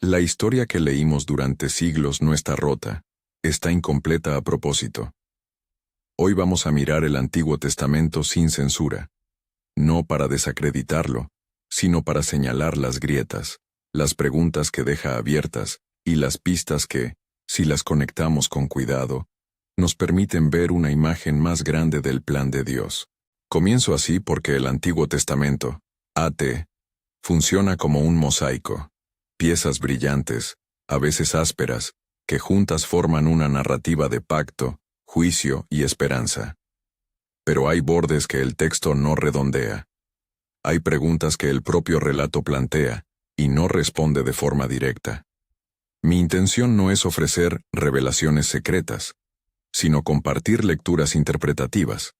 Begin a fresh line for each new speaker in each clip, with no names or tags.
La historia que leímos durante siglos no está rota, está incompleta a propósito. Hoy vamos a mirar el Antiguo Testamento sin censura, no para desacreditarlo, sino para señalar las grietas, las preguntas que deja abiertas y las pistas que, si las conectamos con cuidado, nos permiten ver una imagen más grande del plan de Dios. Comienzo así porque el Antiguo Testamento, AT, funciona como un mosaico, piezas brillantes, a veces ásperas, que juntas forman una narrativa de pacto, juicio y esperanza. Pero hay bordes que el texto no redondea. Hay preguntas que el propio relato plantea y no responde de forma directa. Mi intención no es ofrecer revelaciones secretas, sino compartir lecturas interpretativas,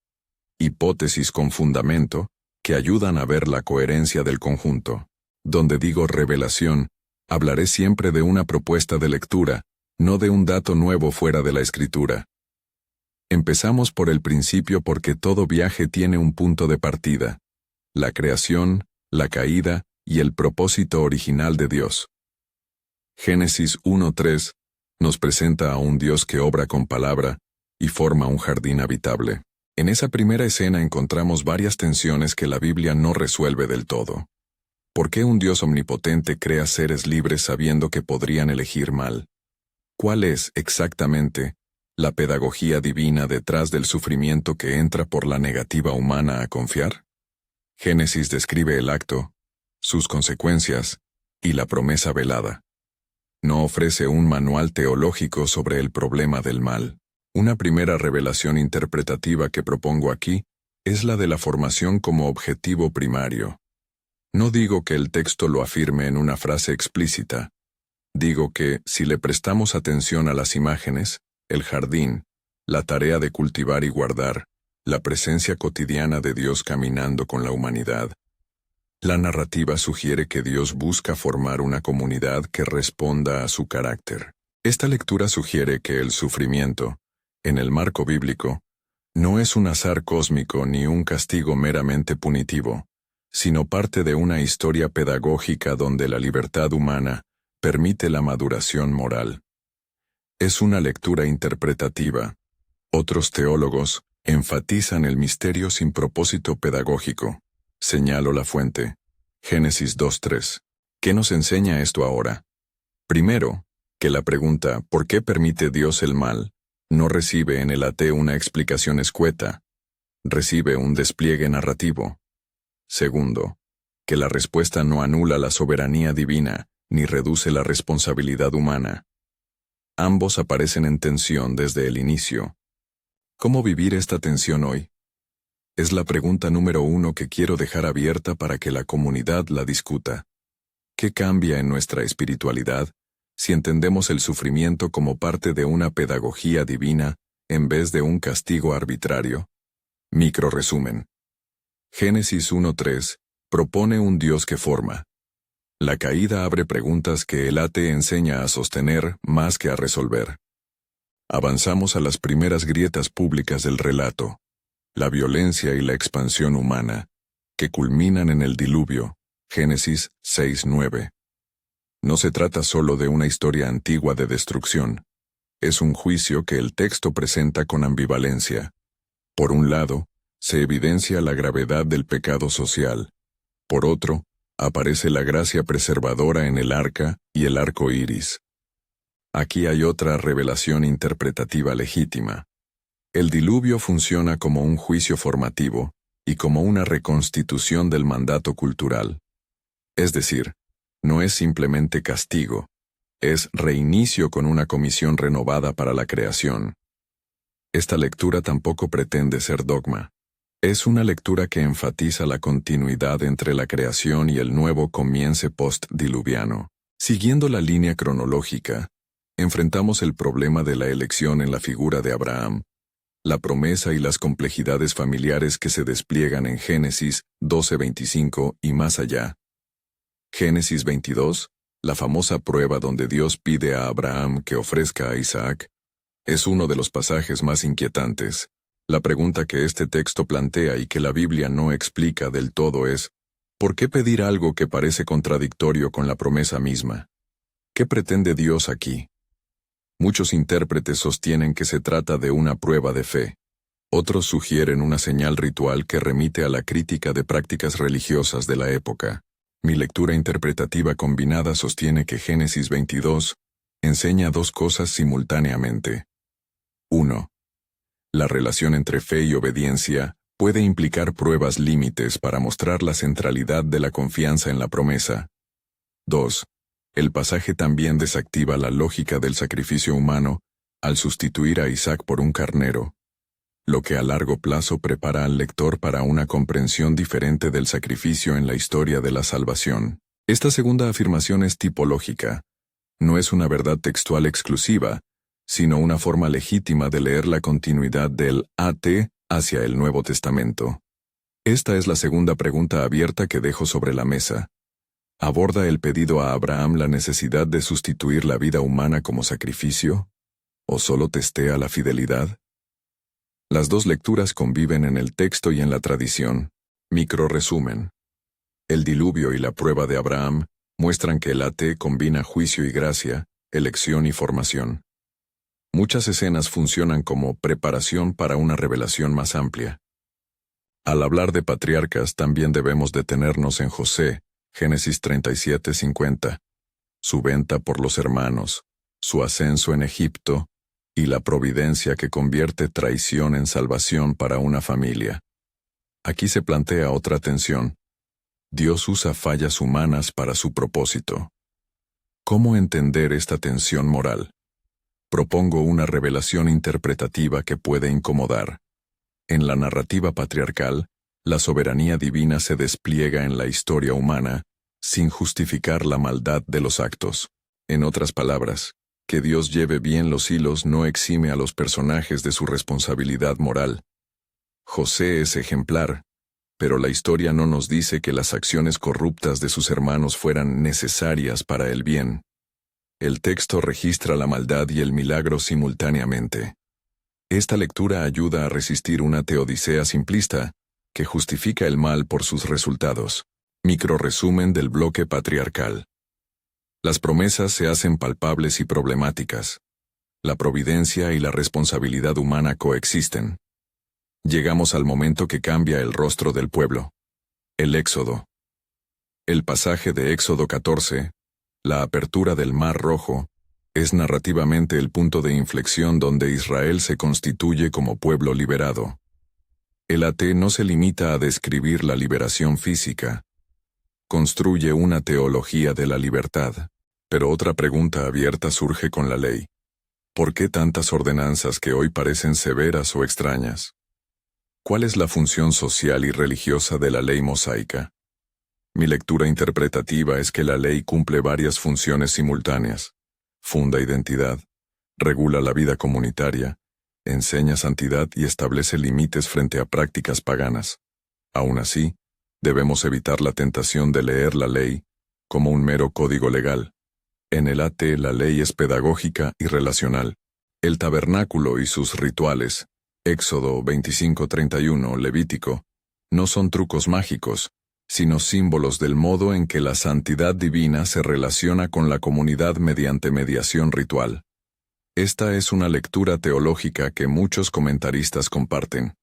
hipótesis con fundamento, que ayudan a ver la coherencia del conjunto. Donde digo revelación, hablaré siempre de una propuesta de lectura, no de un dato nuevo fuera de la escritura. Empezamos por el principio porque todo viaje tiene un punto de partida: la creación, la caída y el propósito original de Dios. Génesis 1:3 nos presenta a un Dios que obra con palabra y forma un jardín habitable. En esa primera escena encontramos varias tensiones que la Biblia no resuelve del todo. ¿Por qué un Dios omnipotente crea seres libres sabiendo que podrían elegir mal? ¿Cuál es, exactamente, la pedagogía divina detrás del sufrimiento que entra por la negativa humana a confiar? Génesis describe el acto, sus consecuencias y la promesa velada. No ofrece un manual teológico sobre el problema del mal. Una primera revelación interpretativa que propongo aquí es la de la formación como objetivo primario. No digo que el texto lo afirme en una frase explícita. Digo que, si le prestamos atención a las imágenes, el jardín, la tarea de cultivar y guardar, la presencia cotidiana de Dios caminando con la humanidad, la narrativa sugiere que Dios busca formar una comunidad que responda a su carácter. Esta lectura sugiere que el sufrimiento, en el marco bíblico, no es un azar cósmico ni un castigo meramente punitivo, sino parte de una historia pedagógica donde la libertad humana permite la maduración moral. Es una lectura interpretativa. Otros teólogos enfatizan el misterio sin propósito pedagógico. Señalo la fuente. Génesis 2:3. ¿Qué nos enseña esto ahora? Primero, que la pregunta ¿por qué permite Dios el mal? No recibe en el AT una explicación escueta, recibe un despliegue narrativo. Segundo, que la respuesta no anula la soberanía divina, ni reduce la responsabilidad humana. Ambos aparecen en tensión desde el inicio. ¿Cómo vivir esta tensión hoy? Es la pregunta número 1 que quiero dejar abierta para que la comunidad la discuta. ¿Qué cambia en nuestra espiritualidad si entendemos el sufrimiento como parte de una pedagogía divina en vez de un castigo arbitrario? Micro resumen. Génesis 1:3 propone un Dios que forma. La caída abre preguntas que el AT enseña a sostener más que a resolver. Avanzamos a las primeras grietas públicas del relato, la violencia y la expansión humana, que culminan en el diluvio, Génesis 6:9. No se trata solo de una historia antigua de destrucción, es un juicio que el texto presenta con ambivalencia. Por un lado, se evidencia la gravedad del pecado social. Por otro, aparece la gracia preservadora en el arca y el arco iris. Aquí hay otra revelación interpretativa legítima. El diluvio funciona como un juicio formativo y como una reconstitución del mandato cultural. Es decir, no es simplemente castigo, es reinicio con una comisión renovada para la creación. Esta lectura tampoco pretende ser dogma. Es una lectura que enfatiza la continuidad entre la creación y el nuevo comienzo post-diluviano. Siguiendo la línea cronológica, enfrentamos el problema de la elección en la figura de Abraham, la promesa y las complejidades familiares que se despliegan en Génesis 12:25 y más allá. Génesis 22, la famosa prueba donde Dios pide a Abraham que ofrezca a Isaac, es uno de los pasajes más inquietantes. La pregunta que este texto plantea y que la Biblia no explica del todo es, ¿por qué pedir algo que parece contradictorio con la promesa misma? ¿Qué pretende Dios aquí? Muchos intérpretes sostienen que se trata de una prueba de fe. Otros sugieren una señal ritual que remite a la crítica de prácticas religiosas de la época. Mi lectura interpretativa combinada sostiene que Génesis 22 enseña dos cosas simultáneamente. 1. La relación entre fe y obediencia puede implicar pruebas límites para mostrar la centralidad de la confianza en la promesa. 2. El pasaje también desactiva la lógica del sacrificio humano al sustituir a Isaac por un carnero, lo que a largo plazo prepara al lector para una comprensión diferente del sacrificio en la historia de la salvación. Esta segunda afirmación es tipológica. No es una verdad textual exclusiva, sino una forma legítima de leer la continuidad del AT hacia el Nuevo Testamento. Esta es la segunda pregunta abierta que dejo sobre la mesa. ¿Aborda el pedido a Abraham la necesidad de sustituir la vida humana como sacrificio? ¿O solo testea la fidelidad? Las dos lecturas conviven en el texto y en la tradición. Microresumen. El diluvio y la prueba de Abraham muestran que el AT combina juicio y gracia, elección y formación. Muchas escenas funcionan como preparación para una revelación más amplia. Al hablar de patriarcas también debemos detenernos en José, Génesis 37:50, su venta por los hermanos, su ascenso en Egipto, y la providencia que convierte traición en salvación para una familia. Aquí se plantea otra tensión. Dios usa fallas humanas para su propósito. ¿Cómo entender esta tensión moral? Propongo una revelación interpretativa que puede incomodar. En la narrativa patriarcal, la soberanía divina se despliega en la historia humana, sin justificar la maldad de los actos. En otras palabras, que Dios lleve bien los hilos no exime a los personajes de su responsabilidad moral. José es ejemplar, pero la historia no nos dice que las acciones corruptas de sus hermanos fueran necesarias para el bien. El texto registra la maldad y el milagro simultáneamente. Esta lectura ayuda a resistir una teodicea simplista, que justifica el mal por sus resultados. Microresumen del bloque patriarcal. Las promesas se hacen palpables y problemáticas. La providencia y la responsabilidad humana coexisten. Llegamos al momento que cambia el rostro del pueblo. El Éxodo. El pasaje de Éxodo 14, la apertura del Mar Rojo, es narrativamente el punto de inflexión donde Israel se constituye como pueblo liberado. El AT no se limita a describir la liberación física. Construye una teología de la libertad. Pero otra pregunta abierta surge con la ley. ¿Por qué tantas ordenanzas que hoy parecen severas o extrañas? ¿Cuál es la función social y religiosa de la ley mosaica? Mi lectura interpretativa es que la ley cumple varias funciones simultáneas. Funda identidad, regula la vida comunitaria, enseña santidad y establece límites frente a prácticas paganas. Aún así, debemos evitar la tentación de leer la ley como un mero código legal. En el AT la ley es pedagógica y relacional. El tabernáculo y sus rituales, Éxodo 25:31, Levítico, no son trucos mágicos, sino símbolos del modo en que la santidad divina se relaciona con la comunidad mediante mediación ritual. Esta es una lectura teológica que muchos comentaristas comparten.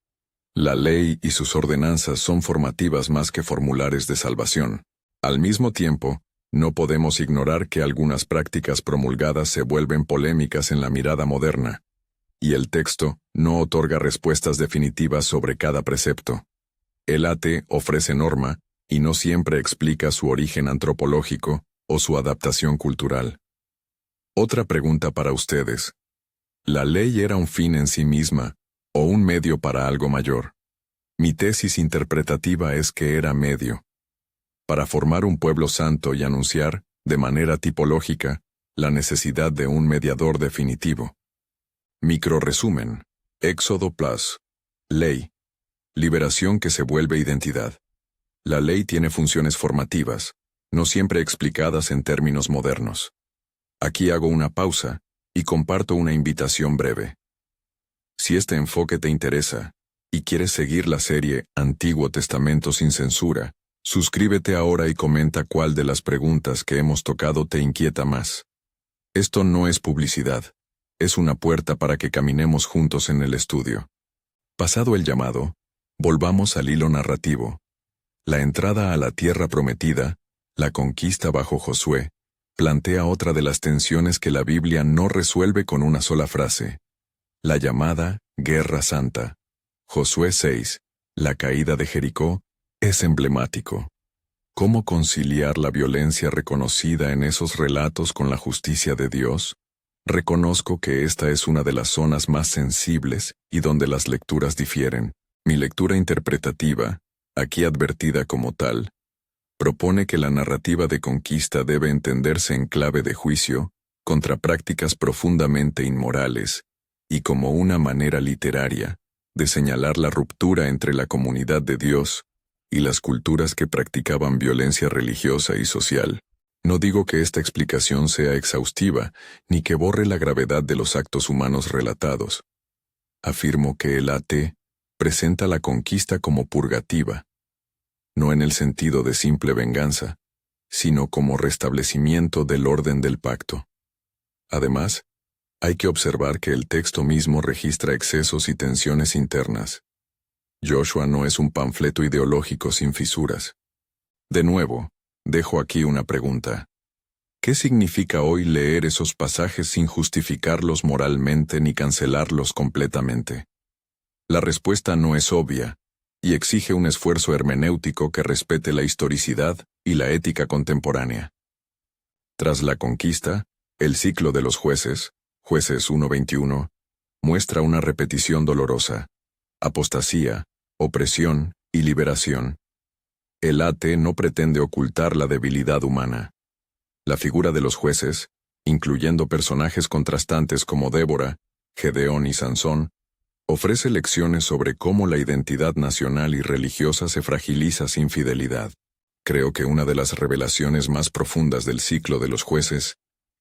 La ley y sus ordenanzas son formativas más que formulares de salvación. Al mismo tiempo, no podemos ignorar que algunas prácticas promulgadas se vuelven polémicas en la mirada moderna, y el texto no otorga respuestas definitivas sobre cada precepto. El AT ofrece norma, y no siempre explica su origen antropológico o su adaptación cultural. Otra pregunta para ustedes. ¿La ley era un fin en sí misma, o un medio para algo mayor? Mi tesis interpretativa es que era medio. Para formar un pueblo santo y anunciar, de manera tipológica, la necesidad de un mediador definitivo. Microresumen. Éxodo Plus. Ley. Liberación que se vuelve identidad. La ley tiene funciones formativas, no siempre explicadas en términos modernos. Aquí hago una pausa y comparto una invitación breve. Si este enfoque te interesa y quieres seguir la serie Antiguo Testamento sin censura, suscríbete ahora y comenta cuál de las preguntas que hemos tocado te inquieta más. Esto no es publicidad, es una puerta para que caminemos juntos en el estudio. Pasado el llamado, volvamos al hilo narrativo. La entrada a la tierra prometida, la conquista bajo Josué, plantea otra de las tensiones que la Biblia no resuelve con una sola frase. La llamada Guerra Santa. Josué 6, la caída de Jericó, es emblemático. ¿Cómo conciliar la violencia reconocida en esos relatos con la justicia de Dios? Reconozco que esta es una de las zonas más sensibles y donde las lecturas difieren. Mi lectura interpretativa, aquí advertida como tal, propone que la narrativa de conquista debe entenderse en clave de juicio contra prácticas profundamente inmorales y como una manera literaria de señalar la ruptura entre la comunidad de Dios y las culturas que practicaban violencia religiosa y social. No digo que esta explicación sea exhaustiva, ni que borre la gravedad de los actos humanos relatados. Afirmo que el AT presenta la conquista como purgativa, no en el sentido de simple venganza, sino como restablecimiento del orden del pacto. Además, hay que observar que el texto mismo registra excesos y tensiones internas. Joshua no es un panfleto ideológico sin fisuras. De nuevo, dejo aquí una pregunta. ¿Qué significa hoy leer esos pasajes sin justificarlos moralmente ni cancelarlos completamente? La respuesta no es obvia, y exige un esfuerzo hermenéutico que respete la historicidad y la ética contemporánea. Tras la conquista, el ciclo de los jueces, Jueces 1:21, muestra una repetición dolorosa: apostasía, opresión y liberación. El AT no pretende ocultar la debilidad humana. La figura de los jueces, incluyendo personajes contrastantes como Débora, Gedeón y Sansón, ofrece lecciones sobre cómo la identidad nacional y religiosa se fragiliza sin fidelidad. Creo que una de las revelaciones más profundas del ciclo de los jueces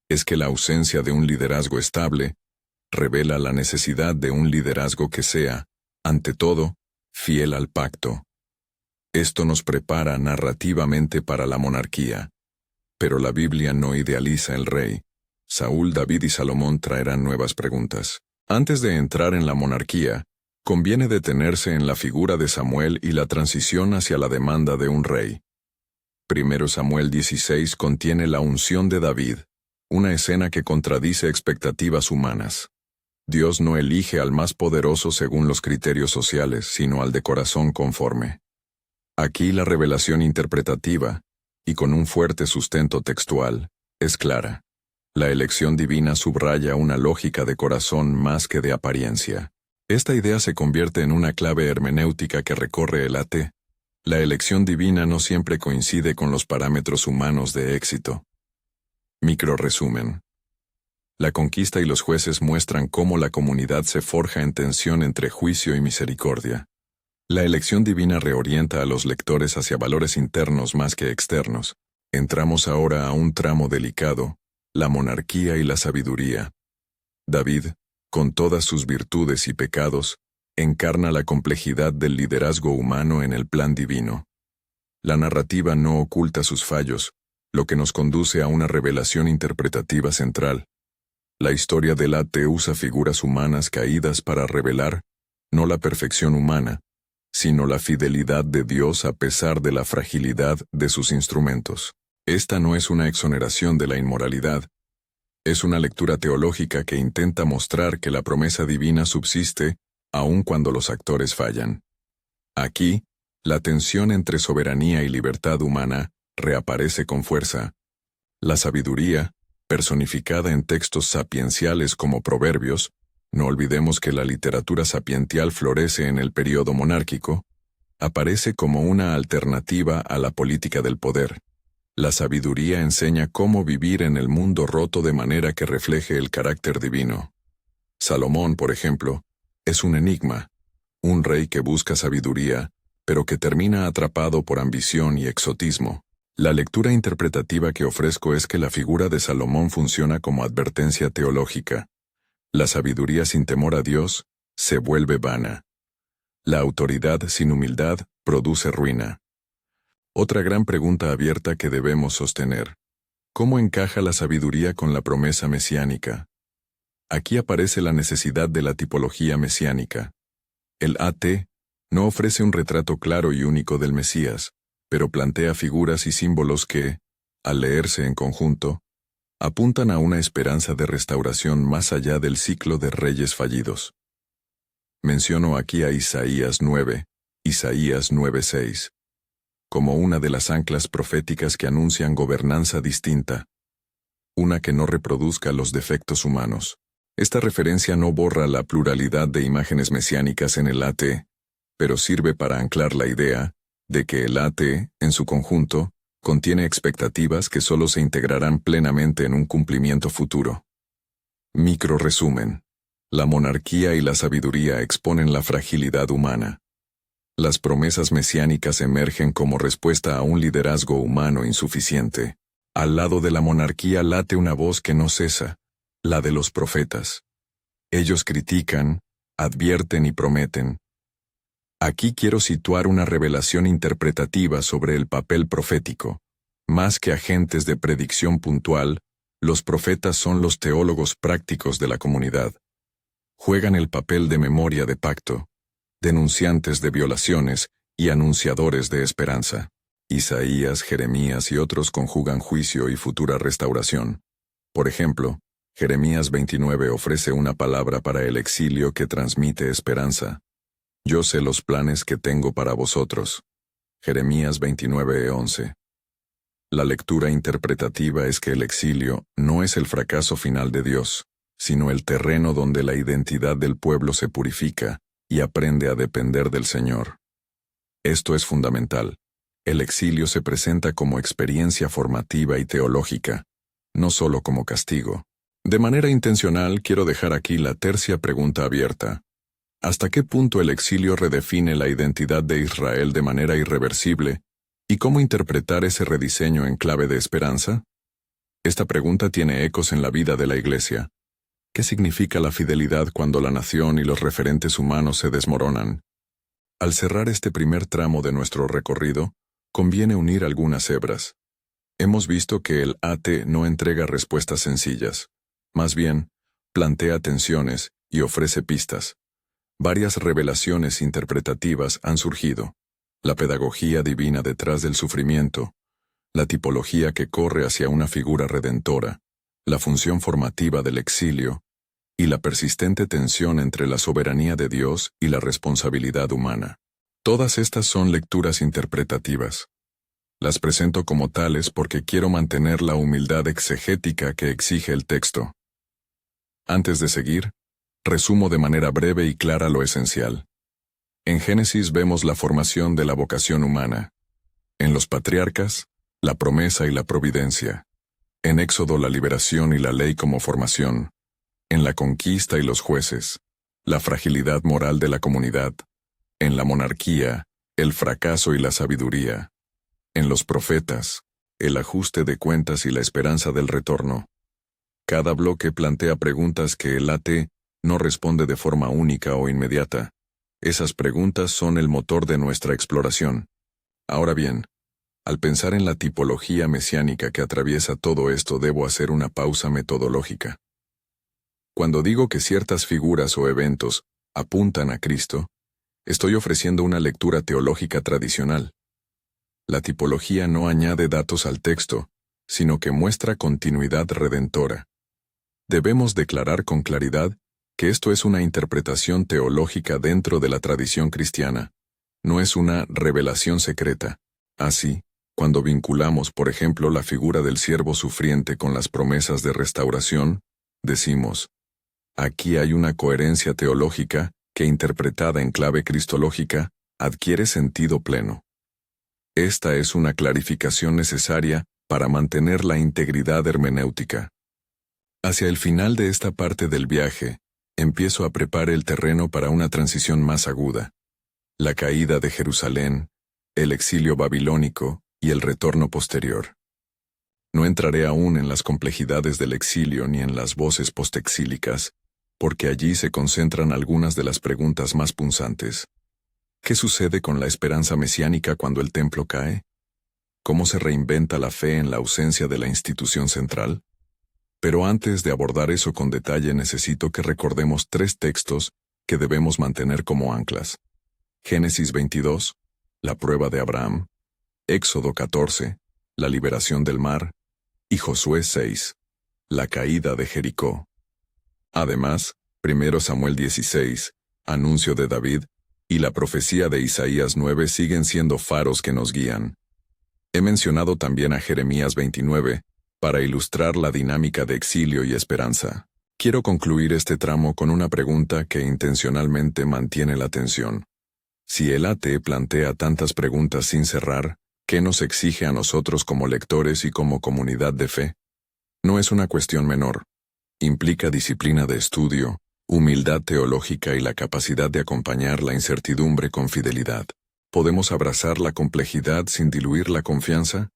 es que la ausencia de un liderazgo estable revela la necesidad de un liderazgo que sea, ante todo, fiel al pacto. Esto nos prepara narrativamente para la monarquía. Pero la Biblia no idealiza el rey. Saúl, David y Salomón traerán nuevas preguntas. Antes de entrar en la monarquía, conviene detenerse en la figura de Samuel y la transición hacia la demanda de un rey. 1 Samuel 16 contiene la unción de David, una escena que contradice expectativas humanas. Dios no elige al más poderoso según los criterios sociales, sino al de corazón conforme. Aquí la revelación interpretativa, y con un fuerte sustento textual, es clara. La elección divina subraya una lógica de corazón más que de apariencia. Esta idea se convierte en una clave hermenéutica que recorre el AT. La elección divina no siempre coincide con los parámetros humanos de éxito. Micro resumen. La conquista y los jueces muestran cómo la comunidad se forja en tensión entre juicio y misericordia. La elección divina reorienta a los lectores hacia valores internos más que externos. Entramos ahora a un tramo delicado: la monarquía y la sabiduría. David, con todas sus virtudes y pecados, encarna la complejidad del liderazgo humano en el plan divino. La narrativa no oculta sus fallos, lo que nos conduce a una revelación interpretativa central. La historia del AT usa figuras humanas caídas para revelar, no la perfección humana, sino la fidelidad de Dios a pesar de la fragilidad de sus instrumentos. Esta no es una exoneración de la inmoralidad, es una lectura teológica que intenta mostrar que la promesa divina subsiste aun cuando los actores fallan. Aquí, la tensión entre soberanía y libertad humana reaparece con fuerza. La sabiduría, personificada en textos sapienciales como Proverbios, no olvidemos que la literatura sapiential florece en el período monárquico, aparece como una alternativa a la política del poder. La sabiduría enseña cómo vivir en el mundo roto de manera que refleje el carácter divino. Salomón, por ejemplo, es un enigma, un rey que busca sabiduría, pero que termina atrapado por ambición y exotismo. La lectura interpretativa que ofrezco es que la figura de Salomón funciona como advertencia teológica. La sabiduría sin temor a Dios se vuelve vana. La autoridad sin humildad produce ruina. Otra gran pregunta abierta que debemos sostener: ¿Cómo encaja la sabiduría con la promesa mesiánica? Aquí aparece la necesidad de la tipología mesiánica. El AT no ofrece un retrato claro y único del Mesías, pero plantea figuras y símbolos que, al leerse en conjunto, apuntan a una esperanza de restauración más allá del ciclo de reyes fallidos. Menciono aquí a Isaías 9, Isaías 9:6, como una de las anclas proféticas que anuncian gobernanza distinta, una que no reproduzca los defectos humanos. Esta referencia no borra la pluralidad de imágenes mesiánicas en el AT, pero sirve para anclar la idea de que el AT, en su conjunto, contiene expectativas que solo se integrarán plenamente en un cumplimiento futuro. Micro resumen. La monarquía y la sabiduría exponen la fragilidad humana. Las promesas mesiánicas emergen como respuesta a un liderazgo humano insuficiente. Al lado de la monarquía late una voz que no cesa, la de los profetas. Ellos critican, advierten y prometen. Aquí quiero situar una revelación interpretativa sobre el papel profético. Más que agentes de predicción puntual, los profetas son los teólogos prácticos de la comunidad. Juegan el papel de memoria de pacto, denunciantes de violaciones y anunciadores de esperanza. Isaías, Jeremías y otros conjugan juicio y futura restauración. Por ejemplo, Jeremías 29 ofrece una palabra para el exilio que transmite esperanza. Yo sé los planes que tengo para vosotros. Jeremías 29:11. La lectura interpretativa es que el exilio no es el fracaso final de Dios, sino el terreno donde la identidad del pueblo se purifica y aprende a depender del Señor. Esto es fundamental. El exilio se presenta como experiencia formativa y teológica, no solo como castigo. De manera intencional quiero dejar aquí la tercia pregunta abierta. ¿Hasta qué punto el exilio redefine la identidad de Israel de manera irreversible? ¿Y cómo interpretar ese rediseño en clave de esperanza? Esta pregunta tiene ecos en la vida de la Iglesia. ¿Qué significa la fidelidad cuando la nación y los referentes humanos se desmoronan? Al cerrar este primer tramo de nuestro recorrido, conviene unir algunas hebras. Hemos visto que el AT no entrega respuestas sencillas. Más bien, plantea tensiones y ofrece pistas. Varias revelaciones interpretativas han surgido. La pedagogía divina detrás del sufrimiento, la tipología que corre hacia una figura redentora, la función formativa del exilio, y la persistente tensión entre la soberanía de Dios y la responsabilidad humana. Todas estas son lecturas interpretativas. Las presento como tales porque quiero mantener la humildad exegética que exige el texto. Antes de seguir, resumo de manera breve y clara lo esencial. En Génesis vemos la formación de la vocación humana. En los patriarcas, la promesa y la providencia. En Éxodo, la liberación y la ley como formación. En la conquista y los jueces, la fragilidad moral de la comunidad. En la monarquía, el fracaso y la sabiduría. En los profetas, el ajuste de cuentas y la esperanza del retorno. Cada bloque plantea preguntas que el AT no responde de forma única o inmediata. Esas preguntas son el motor de nuestra exploración. Ahora bien, al pensar en la tipología mesiánica que atraviesa todo esto, debo hacer una pausa metodológica. Cuando digo que ciertas figuras o eventos apuntan a Cristo, estoy ofreciendo una lectura teológica tradicional. La tipología no añade datos al texto, sino que muestra continuidad redentora. Debemos declarar con claridad que esto es una interpretación teológica dentro de la tradición cristiana, no es una revelación secreta. Así, cuando vinculamos, por ejemplo, la figura del siervo sufriente con las promesas de restauración, decimos, aquí hay una coherencia teológica que, interpretada en clave cristológica, adquiere sentido pleno. Esta es una clarificación necesaria para mantener la integridad hermenéutica. Hacia el final de esta parte del viaje, empiezo a preparar el terreno para una transición más aguda. La caída de Jerusalén, el exilio babilónico y el retorno posterior. No entraré aún en las complejidades del exilio ni en las voces postexílicas, porque allí se concentran algunas de las preguntas más punzantes. ¿Qué sucede con la esperanza mesiánica cuando el templo cae? ¿Cómo se reinventa la fe en la ausencia de la institución central? Pero antes de abordar eso con detalle necesito que recordemos 3 textos que debemos mantener como anclas. Génesis 22, la prueba de Abraham, Éxodo 14, la liberación del mar, y Josué 6, la caída de Jericó. Además, 1 Samuel 16, anuncio de David, y la profecía de Isaías 9 siguen siendo faros que nos guían. He mencionado también a Jeremías 29, para ilustrar la dinámica de exilio y esperanza. Quiero concluir este tramo con una pregunta que intencionalmente mantiene la tensión. Si el AT plantea tantas preguntas sin cerrar, ¿qué nos exige a nosotros como lectores y como comunidad de fe? No es una cuestión menor. Implica disciplina de estudio, humildad teológica y la capacidad de acompañar la incertidumbre con fidelidad. ¿Podemos abrazar la complejidad sin diluir la confianza?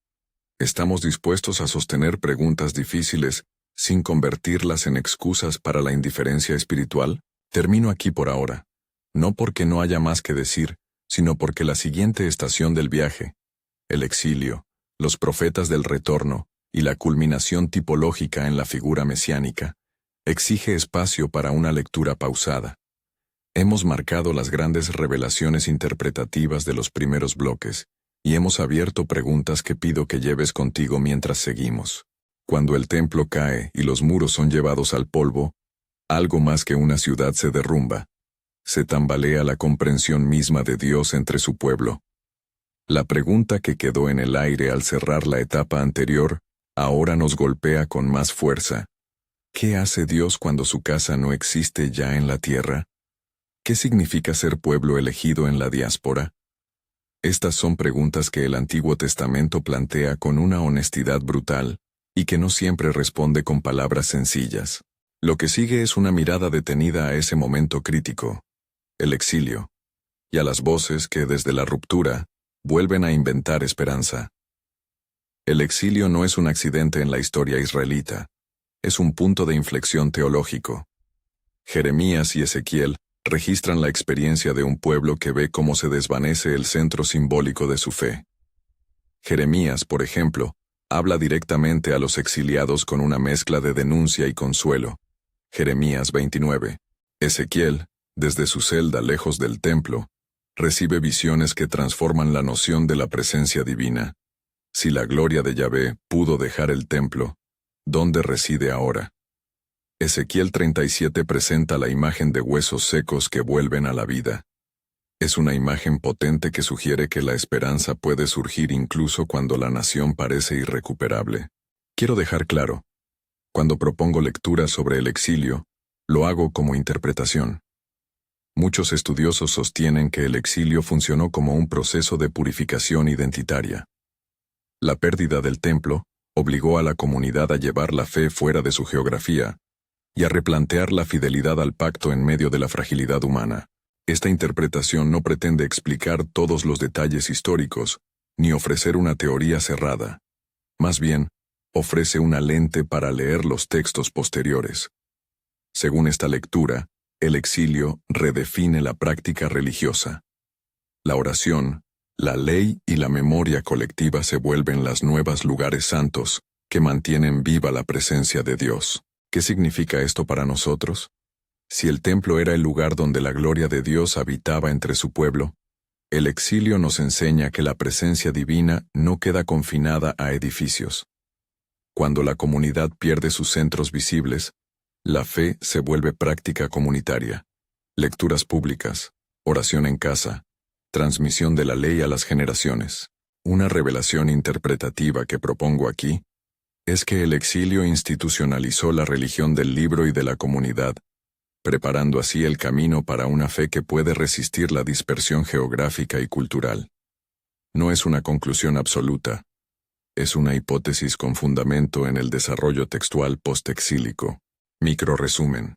¿Estamos dispuestos a sostener preguntas difíciles sin convertirlas en excusas para la indiferencia espiritual? Termino aquí por ahora. No porque no haya más que decir, sino porque la siguiente estación del viaje, el exilio, los profetas del retorno y la culminación tipológica en la figura mesiánica, exige espacio para una lectura pausada. Hemos marcado las grandes revelaciones interpretativas de los primeros bloques, y hemos abierto preguntas que pido que lleves contigo mientras seguimos. Cuando el templo cae y los muros son llevados al polvo, algo más que una ciudad se derrumba. Se tambalea la comprensión misma de Dios entre su pueblo. La pregunta que quedó en el aire al cerrar la etapa anterior, ahora nos golpea con más fuerza. ¿Qué hace Dios cuando su casa no existe ya en la tierra? ¿Qué significa ser pueblo elegido en la diáspora? Estas son preguntas que el Antiguo Testamento plantea con una honestidad brutal, y que no siempre responde con palabras sencillas. Lo que sigue es una mirada detenida a ese momento crítico, el exilio, y a las voces que desde la ruptura vuelven a inventar esperanza. El exilio no es un accidente en la historia israelita, es un punto de inflexión teológico. Jeremías y Ezequiel registran la experiencia de un pueblo que ve cómo se desvanece el centro simbólico de su fe. Jeremías, por ejemplo, habla directamente a los exiliados con una mezcla de denuncia y consuelo. Jeremías 29. Ezequiel, desde su celda lejos del templo, recibe visiones que transforman la noción de la presencia divina. Si la gloria de Yahvé pudo dejar el templo, ¿dónde reside ahora? Ezequiel 37 presenta la imagen de huesos secos que vuelven a la vida. Es una imagen potente que sugiere que la esperanza puede surgir incluso cuando la nación parece irrecuperable. Quiero dejar claro, cuando propongo lecturas sobre el exilio, lo hago como interpretación. Muchos estudiosos sostienen que el exilio funcionó como un proceso de purificación identitaria. La pérdida del templo obligó a la comunidad a llevar la fe fuera de su geografía y a replantear la fidelidad al pacto en medio de la fragilidad humana. Esta interpretación no pretende explicar todos los detalles históricos, ni ofrecer una teoría cerrada. Más bien, ofrece una lente para leer los textos posteriores. Según esta lectura, el exilio redefine la práctica religiosa. La oración, la ley y la memoria colectiva se vuelven las nuevas lugares santos que mantienen viva la presencia de Dios. ¿Qué significa esto para nosotros? Si el templo era el lugar donde la gloria de Dios habitaba entre su pueblo, el exilio nos enseña que la presencia divina no queda confinada a edificios. Cuando la comunidad pierde sus centros visibles, la fe se vuelve práctica comunitaria. Lecturas públicas, oración en casa, transmisión de la ley a las generaciones. Una revelación interpretativa que propongo aquí es que el exilio institucionalizó la religión del libro y de la comunidad, preparando así el camino para una fe que puede resistir la dispersión geográfica y cultural. No es una conclusión absoluta, es una hipótesis con fundamento en el desarrollo textual postexílico. Microresumen.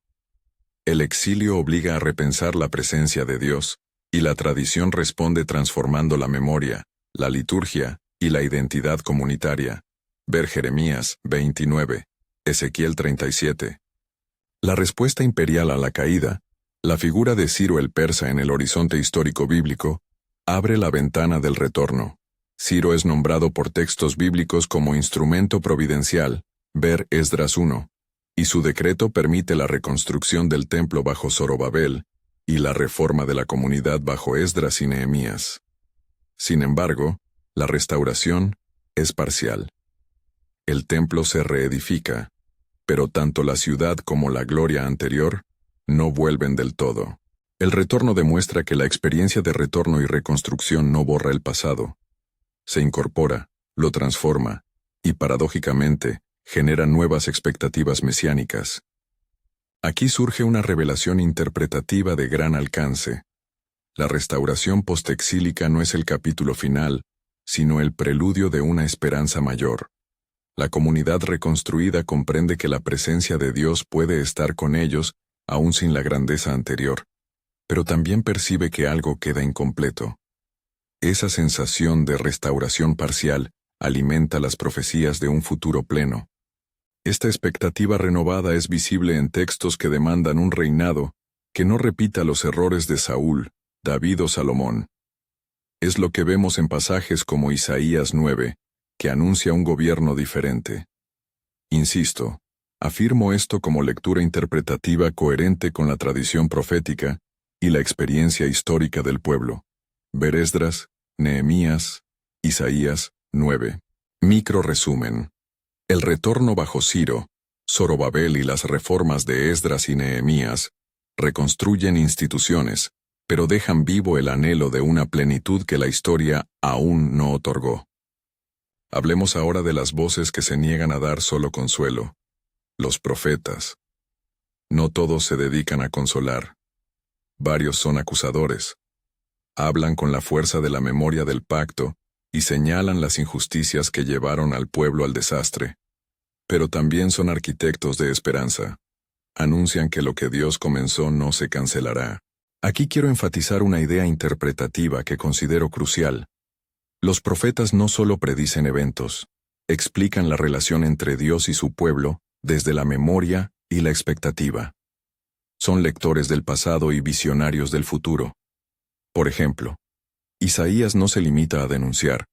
El exilio obliga a repensar la presencia de Dios, y la tradición responde transformando la memoria, la liturgia y la identidad comunitaria. Ver Jeremías 29, Ezequiel 37. La respuesta imperial a la caída, la figura de Ciro el persa en el horizonte histórico bíblico, abre la ventana del retorno. Ciro es nombrado por textos bíblicos como instrumento providencial, ver Esdras 1, y su decreto permite la reconstrucción del templo bajo Zorobabel y la reforma de la comunidad bajo Esdras y Nehemías. Sin embargo, la restauración es parcial. El templo se reedifica, pero tanto la ciudad como la gloria anterior no vuelven del todo. El retorno demuestra que la experiencia de retorno y reconstrucción no borra el pasado. Se incorpora, lo transforma, y paradójicamente, genera nuevas expectativas mesiánicas. Aquí surge una revelación interpretativa de gran alcance. La restauración postexílica no es el capítulo final, sino el preludio de una esperanza mayor. La comunidad reconstruida comprende que la presencia de Dios puede estar con ellos, aún sin la grandeza anterior, pero también percibe que algo queda incompleto. Esa sensación de restauración parcial alimenta las profecías de un futuro pleno. Esta expectativa renovada es visible en textos que demandan un reinado que no repita los errores de Saúl, David o Salomón. Es lo que vemos en pasajes como Isaías 9, que anuncia un gobierno diferente. Insisto, afirmo esto como lectura interpretativa coherente con la tradición profética y la experiencia histórica del pueblo. Ver Esdras, Nehemías, Isaías 9. Micro resumen. El retorno bajo Ciro, Zorobabel y las reformas de Esdras y Nehemías reconstruyen instituciones, pero dejan vivo el anhelo de una plenitud que la historia aún no otorgó. Hablemos ahora de las voces que se niegan a dar solo consuelo. Los profetas. No todos se dedican a consolar. Varios son acusadores. Hablan con la fuerza de la memoria del pacto y señalan las injusticias que llevaron al pueblo al desastre. Pero también son arquitectos de esperanza. Anuncian que lo que Dios comenzó no se cancelará. Aquí quiero enfatizar una idea interpretativa que considero crucial. Los profetas no solo predicen eventos, explican la relación entre Dios y su pueblo desde la memoria y la expectativa. Son lectores del pasado y visionarios del futuro. Por ejemplo, Isaías no se limita a denunciar.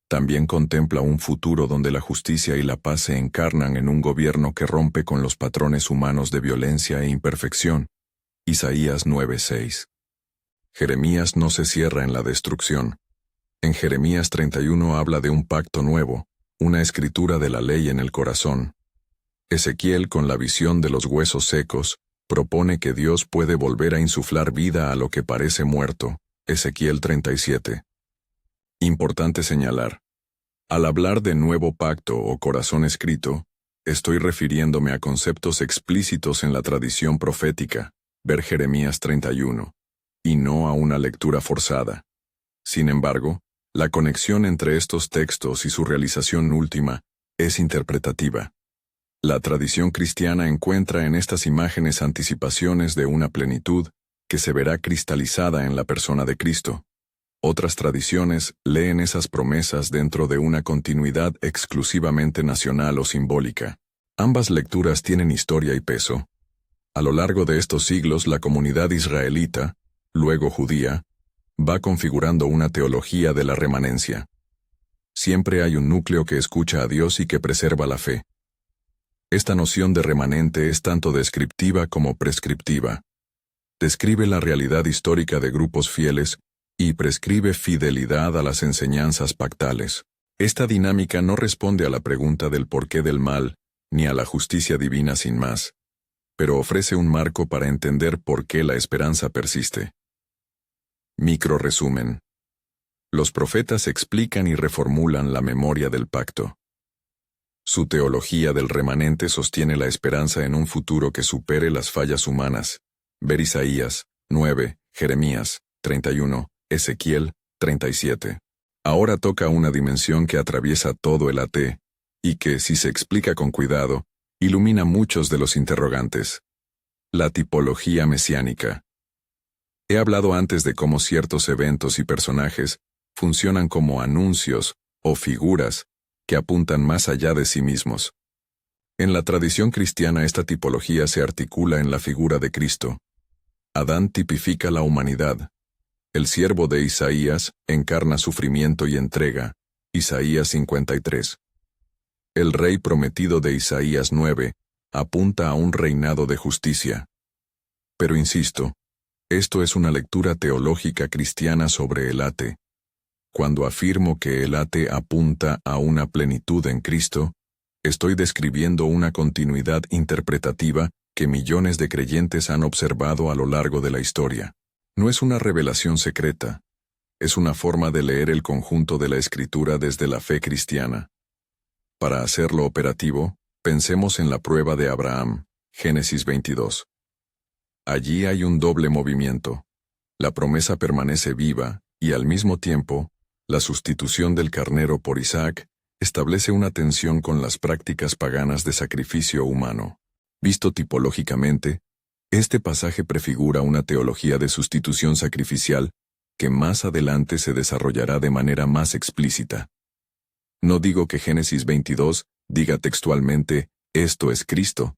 También contempla un futuro donde la justicia y la paz se encarnan en un gobierno que rompe con los patrones humanos de violencia e imperfección. Isaías 9:6. Jeremías no se cierra en la destrucción. En Jeremías 31 habla de un pacto nuevo, una escritura de la ley en el corazón. Ezequiel, con la visión de los huesos secos, propone que Dios puede volver a insuflar vida a lo que parece muerto. Ezequiel 37. Importante señalar. Al hablar de nuevo pacto o corazón escrito, estoy refiriéndome a conceptos explícitos en la tradición profética, ver Jeremías 31, y no a una lectura forzada. Sin embargo, la conexión entre estos textos y su realización última es interpretativa. La tradición cristiana encuentra en estas imágenes anticipaciones de una plenitud que se verá cristalizada en la persona de Cristo. Otras tradiciones leen esas promesas dentro de una continuidad exclusivamente nacional o simbólica. Ambas lecturas tienen historia y peso. A lo largo de estos siglos, la comunidad israelita, luego judía, va configurando una teología de la remanencia. Siempre hay un núcleo que escucha a Dios y que preserva la fe. Esta noción de remanente es tanto descriptiva como prescriptiva. Describe la realidad histórica de grupos fieles y prescribe fidelidad a las enseñanzas pactales. Esta dinámica no responde a la pregunta del porqué del mal, ni a la justicia divina sin más, pero ofrece un marco para entender por qué la esperanza persiste. Micro resumen. Los profetas explican y reformulan la memoria del pacto. Su teología del remanente sostiene la esperanza en un futuro que supere las fallas humanas. Ver Isaías 9, Jeremías 31, Ezequiel 37. Ahora toca una dimensión que atraviesa todo el AT, y que, si se explica con cuidado, ilumina muchos de los interrogantes. La tipología mesiánica. He hablado antes de cómo ciertos eventos y personajes funcionan como anuncios o figuras que apuntan más allá de sí mismos. En la tradición cristiana esta tipología se articula en la figura de Cristo. Adán tipifica la humanidad. El siervo de Isaías encarna sufrimiento y entrega. Isaías 53. El rey prometido de Isaías 9 apunta a un reinado de justicia. Pero insisto, esto es una lectura teológica cristiana sobre el ate. Cuando afirmo que el ate apunta a una plenitud en Cristo, estoy describiendo una continuidad interpretativa que millones de creyentes han observado a lo largo de la historia. No es una revelación secreta, es una forma de leer el conjunto de la Escritura desde la fe cristiana. Para hacerlo operativo, pensemos en la prueba de Abraham, Génesis 22. Allí hay un doble movimiento. La promesa permanece viva, y al mismo tiempo, la sustitución del carnero por Isaac establece una tensión con las prácticas paganas de sacrificio humano. Visto tipológicamente, este pasaje prefigura una teología de sustitución sacrificial que más adelante se desarrollará de manera más explícita. No digo que Génesis 22 diga textualmente, esto es Cristo.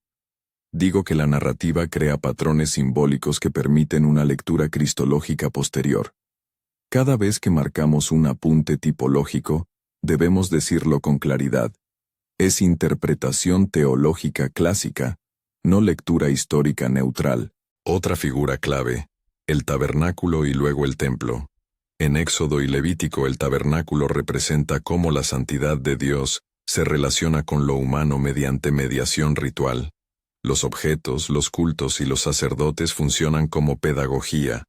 Digo que la narrativa crea patrones simbólicos que permiten una lectura cristológica posterior. Cada vez que marcamos un apunte tipológico, debemos decirlo con claridad. Es interpretación teológica clásica, no lectura histórica neutral. Otra figura clave, el tabernáculo y luego el templo. En Éxodo y Levítico el tabernáculo representa cómo la santidad de Dios se relaciona con lo humano mediante mediación ritual. Los objetos, los cultos y los sacerdotes funcionan como pedagogía.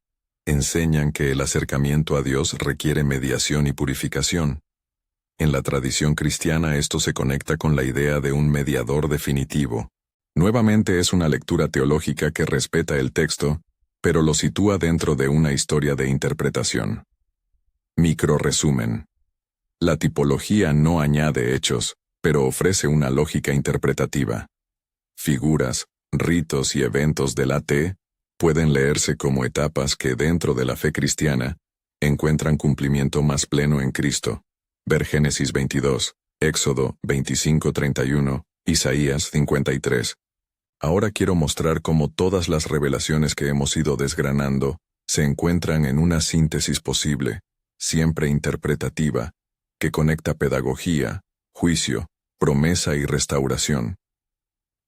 Enseñan que el acercamiento a Dios requiere mediación y purificación. En la tradición cristiana esto se conecta con la idea de un mediador definitivo. Nuevamente es una lectura teológica que respeta el texto, pero lo sitúa dentro de una historia de interpretación. Microresumen. La tipología no añade hechos, pero ofrece una lógica interpretativa. Figuras, ritos y eventos del AT pueden leerse como etapas que dentro de la fe cristiana encuentran cumplimiento más pleno en Cristo. Ver Génesis 22, Éxodo 25:31, Isaías 53. Ahora quiero mostrar cómo todas las revelaciones que hemos ido desgranando se encuentran en una síntesis posible, siempre interpretativa, que conecta pedagogía, juicio, promesa y restauración.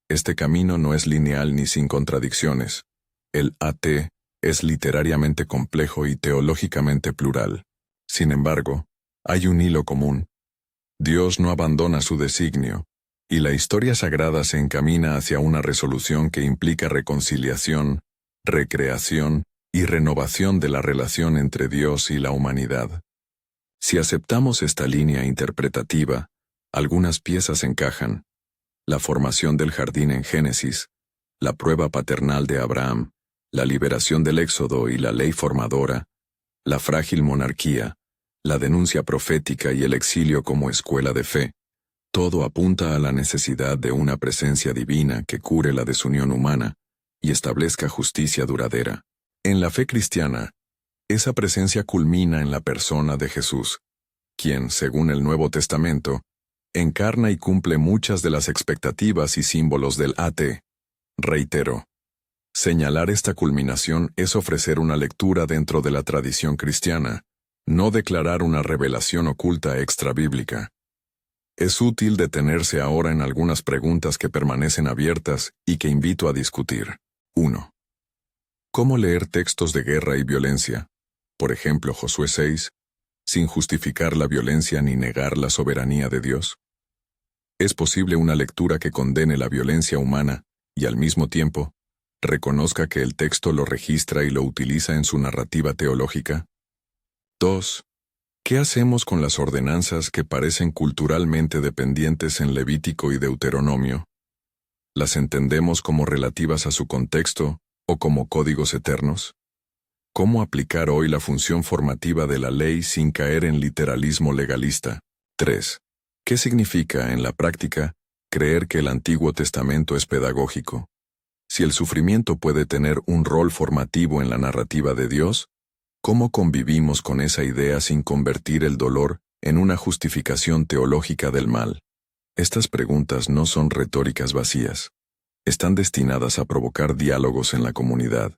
Este camino no es lineal ni sin contradicciones. El AT es literariamente complejo y teológicamente plural. Sin embargo, hay un hilo común. Dios no abandona su designio, y la historia sagrada se encamina hacia una resolución que implica reconciliación, recreación y renovación de la relación entre Dios y la humanidad. Si aceptamos esta línea interpretativa, algunas piezas encajan. La formación del jardín en Génesis, la prueba paternal de Abraham, la liberación del Éxodo y la ley formadora, la frágil monarquía, la denuncia profética y el exilio como escuela de fe. Todo apunta a la necesidad de una presencia divina que cure la desunión humana y establezca justicia duradera. En la fe cristiana, esa presencia culmina en la persona de Jesús, quien, según el Nuevo Testamento, encarna y cumple muchas de las expectativas y símbolos del AT. Reitero, señalar esta culminación es ofrecer una lectura dentro de la tradición cristiana, no declarar una revelación oculta extrabíblica. Es útil detenerse ahora en algunas preguntas que permanecen abiertas y que invito a discutir. 1. ¿Cómo leer textos de guerra y violencia, por ejemplo Josué 6, sin justificar la violencia ni negar la soberanía de Dios? ¿Es posible una lectura que condene la violencia humana y al mismo tiempo reconozca que el texto lo registra y lo utiliza en su narrativa teológica? 2. ¿Qué hacemos con las ordenanzas que parecen culturalmente dependientes en Levítico y Deuteronomio? ¿Las entendemos como relativas a su contexto o como códigos eternos? ¿Cómo aplicar hoy la función formativa de la ley sin caer en literalismo legalista? 3. ¿Qué significa, en la práctica, creer que el Antiguo Testamento es pedagógico? Si el sufrimiento puede tener un rol formativo en la narrativa de Dios, ¿cómo convivimos con esa idea sin convertir el dolor en una justificación teológica del mal? Estas preguntas no son retóricas vacías. Están destinadas a provocar diálogos en la comunidad.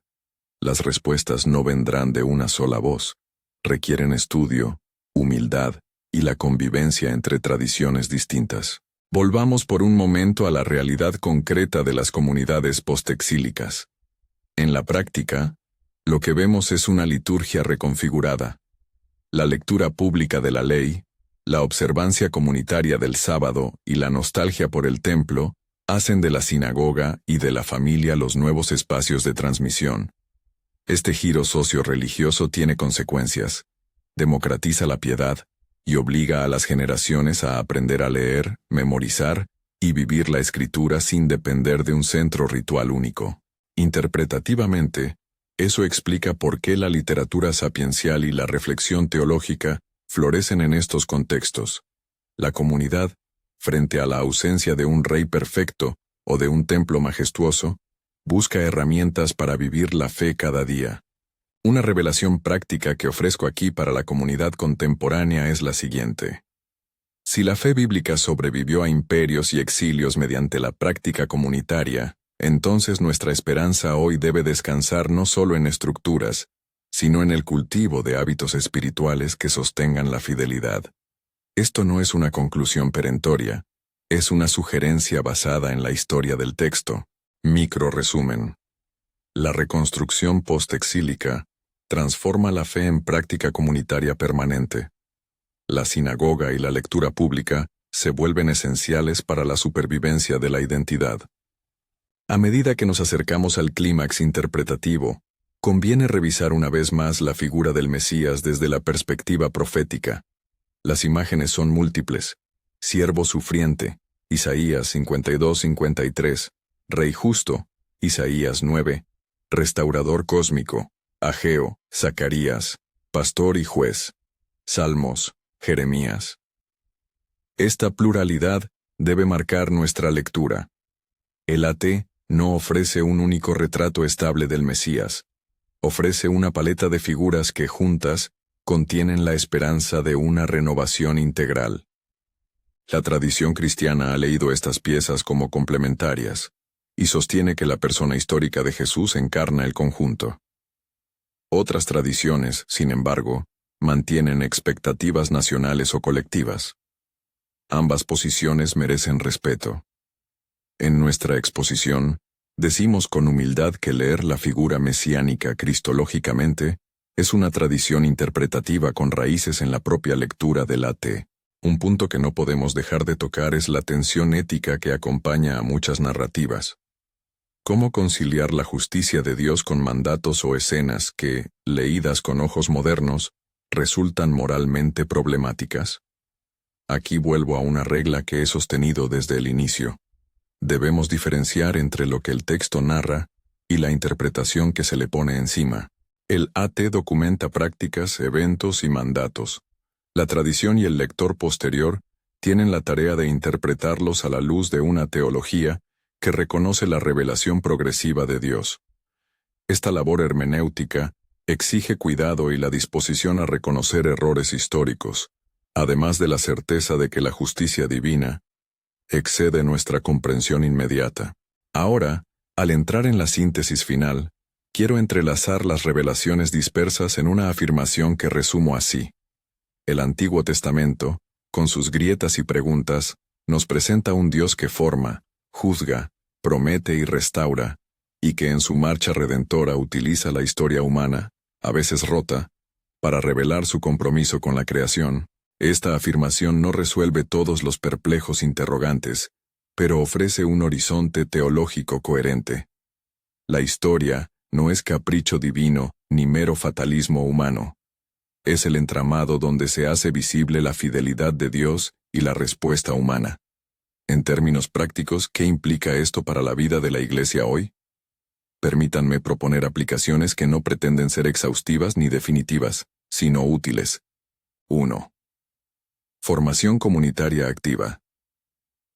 Las respuestas no vendrán de una sola voz. Requieren estudio, humildad y la convivencia entre tradiciones distintas. Volvamos por un momento a la realidad concreta de las comunidades postexílicas. En la práctica, lo que vemos es una liturgia reconfigurada. La lectura pública de la ley, la observancia comunitaria del sábado y la nostalgia por el templo hacen de la sinagoga y de la familia los nuevos espacios de transmisión. Este giro socio-religioso tiene consecuencias, democratiza la piedad y obliga a las generaciones a aprender a leer, memorizar y vivir la escritura sin depender de un centro ritual único. Interpretativamente, eso explica por qué la literatura sapiencial y la reflexión teológica florecen en estos contextos. La comunidad, frente a la ausencia de un rey perfecto o de un templo majestuoso, busca herramientas para vivir la fe cada día. Una revelación práctica que ofrezco aquí para la comunidad contemporánea es la siguiente. Si la fe bíblica sobrevivió a imperios y exilios mediante la práctica comunitaria, entonces nuestra esperanza hoy debe descansar no solo en estructuras, sino en el cultivo de hábitos espirituales que sostengan la fidelidad. Esto no es una conclusión perentoria, es una sugerencia basada en la historia del texto. Micro resumen. La reconstrucción postexílica transforma la fe en práctica comunitaria permanente. La sinagoga y la lectura pública se vuelven esenciales para la supervivencia de la identidad. A medida que nos acercamos al clímax interpretativo, conviene revisar una vez más la figura del Mesías desde la perspectiva profética. Las imágenes son múltiples. Siervo sufriente, Isaías 52-53, Rey justo, Isaías 9, Restaurador cósmico, Ageo, Zacarías, Pastor y Juez, Salmos, Jeremías. Esta pluralidad debe marcar nuestra lectura. El AT no ofrece un único retrato estable del Mesías. Ofrece una paleta de figuras que juntas contienen la esperanza de una renovación integral. La tradición cristiana ha leído estas piezas como complementarias y sostiene que la persona histórica de Jesús encarna el conjunto. Otras tradiciones, sin embargo, mantienen expectativas nacionales o colectivas. Ambas posiciones merecen respeto. En nuestra exposición, decimos con humildad que leer la figura mesiánica cristológicamente es una tradición interpretativa con raíces en la propia lectura del AT. Un punto que no podemos dejar de tocar es la tensión ética que acompaña a muchas narrativas. ¿Cómo conciliar la justicia de Dios con mandatos o escenas que, leídas con ojos modernos, resultan moralmente problemáticas? Aquí vuelvo a una regla que he sostenido desde el inicio. Debemos diferenciar entre lo que el texto narra y la interpretación que se le pone encima. El AT documenta prácticas, eventos y mandatos. La tradición y el lector posterior tienen la tarea de interpretarlos a la luz de una teología que reconoce la revelación progresiva de Dios. Esta labor hermenéutica exige cuidado y la disposición a reconocer errores históricos, además de la certeza de que la justicia divina excede nuestra comprensión inmediata. Ahora, al entrar en la síntesis final, quiero entrelazar las revelaciones dispersas en una afirmación que resumo así. El Antiguo Testamento, con sus grietas y preguntas, nos presenta un Dios que forma, juzga, promete y restaura, y que en su marcha redentora utiliza la historia humana, a veces rota, para revelar su compromiso con la creación. Esta afirmación no resuelve todos los perplejos interrogantes, pero ofrece un horizonte teológico coherente. La historia no es capricho divino ni mero fatalismo humano. Es el entramado donde se hace visible la fidelidad de Dios y la respuesta humana. En términos prácticos, ¿qué implica esto para la vida de la Iglesia hoy? Permítanme proponer aplicaciones que no pretenden ser exhaustivas ni definitivas, sino útiles. 1. Formación comunitaria activa.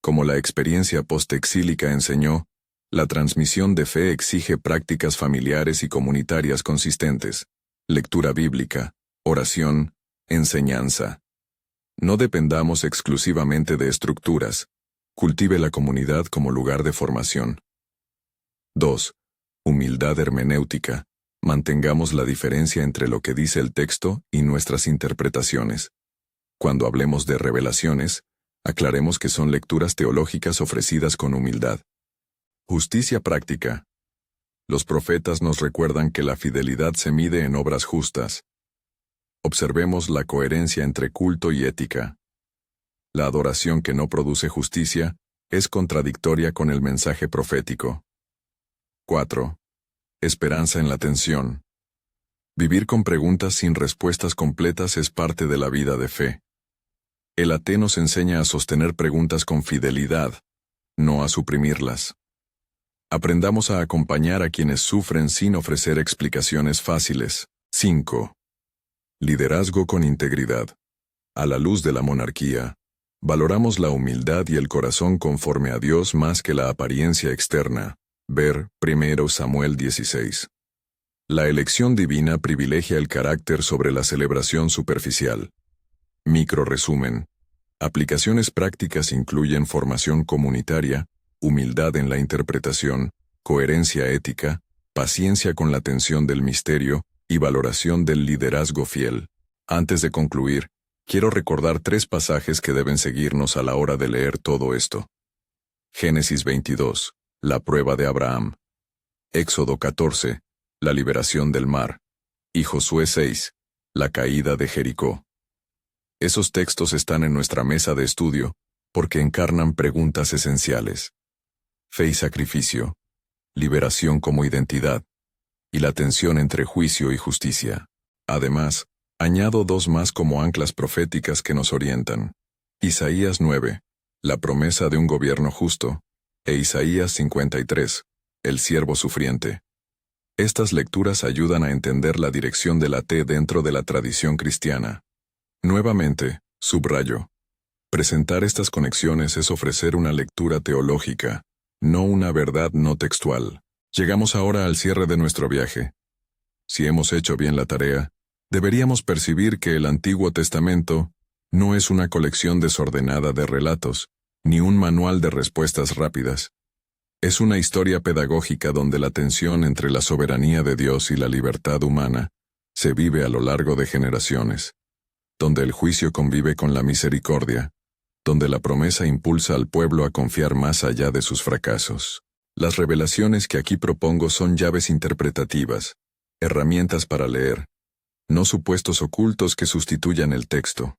Como la experiencia postexílica enseñó, la transmisión de fe exige prácticas familiares y comunitarias consistentes, lectura bíblica, oración, enseñanza. No dependamos exclusivamente de estructuras. Cultive la comunidad como lugar de formación. 2. Humildad hermenéutica. Mantengamos la diferencia entre lo que dice el texto y nuestras interpretaciones. Cuando hablemos de revelaciones, aclaremos que son lecturas teológicas ofrecidas con humildad. Justicia práctica. Los profetas nos recuerdan que la fidelidad se mide en obras justas. Observemos la coherencia entre culto y ética. La adoración que no produce justicia es contradictoria con el mensaje profético. 4. Esperanza en la tensión. Vivir con preguntas sin respuestas completas es parte de la vida de fe. El ateo nos enseña a sostener preguntas con fidelidad, no a suprimirlas. Aprendamos a acompañar a quienes sufren sin ofrecer explicaciones fáciles. 5. Liderazgo con integridad. A la luz de la monarquía, valoramos la humildad y el corazón conforme a Dios más que la apariencia externa. Ver 1 Samuel 16. La elección divina privilegia el carácter sobre la celebración superficial. Micro resumen. Aplicaciones prácticas incluyen formación comunitaria, humildad en la interpretación, coherencia ética, paciencia con la tensión del misterio y valoración del liderazgo fiel. Antes de concluir, quiero recordar 3 pasajes que deben seguirnos a la hora de leer todo esto. Génesis 22, la prueba de Abraham. Éxodo 14, la liberación del mar. Y Josué 6, la caída de Jericó. Esos textos están en nuestra mesa de estudio porque encarnan preguntas esenciales. Fe y sacrificio, liberación como identidad, y la tensión entre juicio y justicia. Además, añado 2 más como anclas proféticas que nos orientan. Isaías 9, la promesa de un gobierno justo, e Isaías 53, el siervo sufriente. Estas lecturas ayudan a entender la dirección de la T dentro de la tradición cristiana. Nuevamente, subrayo. Presentar estas conexiones es ofrecer una lectura teológica, no una verdad no textual. Llegamos ahora al cierre de nuestro viaje. Si hemos hecho bien la tarea, deberíamos percibir que el Antiguo Testamento no es una colección desordenada de relatos, ni un manual de respuestas rápidas. Es una historia pedagógica donde la tensión entre la soberanía de Dios y la libertad humana se vive a lo largo de generaciones, donde el juicio convive con la misericordia, donde la promesa impulsa al pueblo a confiar más allá de sus fracasos. Las revelaciones que aquí propongo son llaves interpretativas, herramientas para leer, no supuestos ocultos que sustituyan el texto.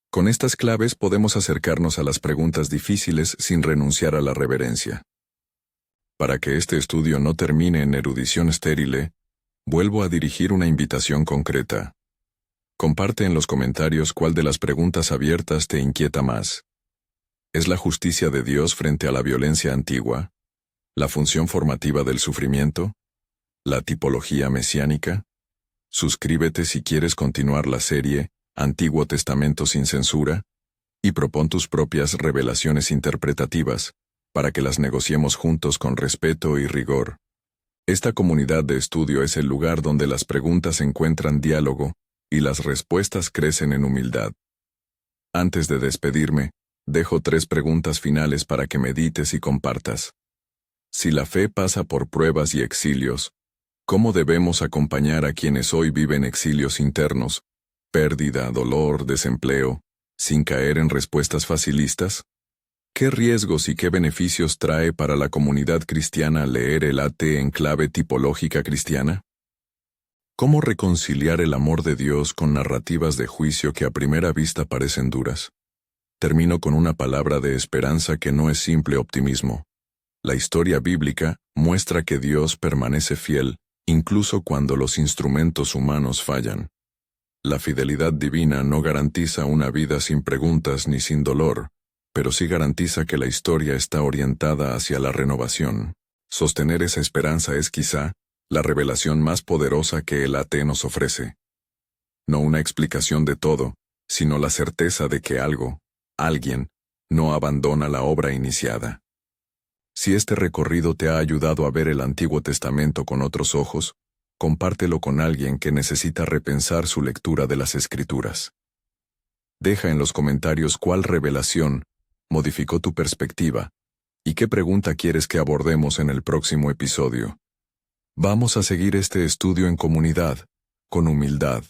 Con estas claves podemos acercarnos a las preguntas difíciles sin renunciar a la reverencia. Para que este estudio no termine en erudición estérile, vuelvo a dirigir una invitación concreta. Comparte en los comentarios cuál de las preguntas abiertas te inquieta más. ¿Es la justicia de Dios frente a la violencia antigua? ¿La función formativa del sufrimiento? ¿La tipología mesiánica? Suscríbete si quieres continuar la serie Antiguo Testamento sin censura, y propón tus propias revelaciones interpretativas, para que las negociemos juntos con respeto y rigor. Esta comunidad de estudio es el lugar donde las preguntas encuentran diálogo, y las respuestas crecen en humildad. Antes de despedirme, dejo 3 preguntas finales para que medites y compartas. Si la fe pasa por pruebas y exilios, ¿cómo debemos acompañar a quienes hoy viven exilios internos, pérdida, dolor, desempleo, sin caer en respuestas facilistas? ¿Qué riesgos y qué beneficios trae para la comunidad cristiana leer el AT en clave tipológica cristiana? ¿Cómo reconciliar el amor de Dios con narrativas de juicio que a primera vista parecen duras? Termino con una palabra de esperanza que no es simple optimismo. La historia bíblica muestra que Dios permanece fiel, incluso cuando los instrumentos humanos fallan. La fidelidad divina no garantiza una vida sin preguntas ni sin dolor, pero sí garantiza que la historia está orientada hacia la renovación. Sostener esa esperanza es quizá la revelación más poderosa que el AT nos ofrece. No una explicación de todo, sino la certeza de que alguien, no abandona la obra iniciada. Si este recorrido te ha ayudado a ver el Antiguo Testamento con otros ojos, compártelo con alguien que necesita repensar su lectura de las Escrituras. Deja en los comentarios cuál revelación modificó tu perspectiva y qué pregunta quieres que abordemos en el próximo episodio. Vamos a seguir este estudio en comunidad, con humildad,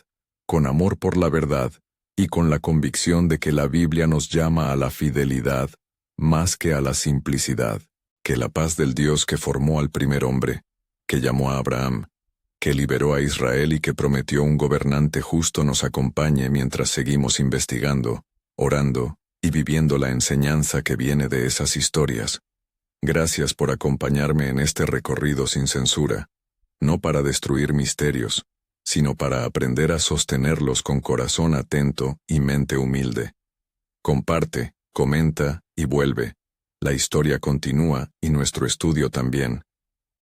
con amor por la verdad, y con la convicción de que la Biblia nos llama a la fidelidad más que a la simplicidad. Que la paz del Dios que formó al primer hombre, que llamó a Abraham, que liberó a Israel y que prometió un gobernante justo nos acompañe mientras seguimos investigando, orando y viviendo la enseñanza que viene de esas historias. Gracias por acompañarme en este recorrido sin censura, no para destruir misterios, sino para aprender a sostenerlos con corazón atento y mente humilde. Comparte, comenta y vuelve. La historia continúa y nuestro estudio también.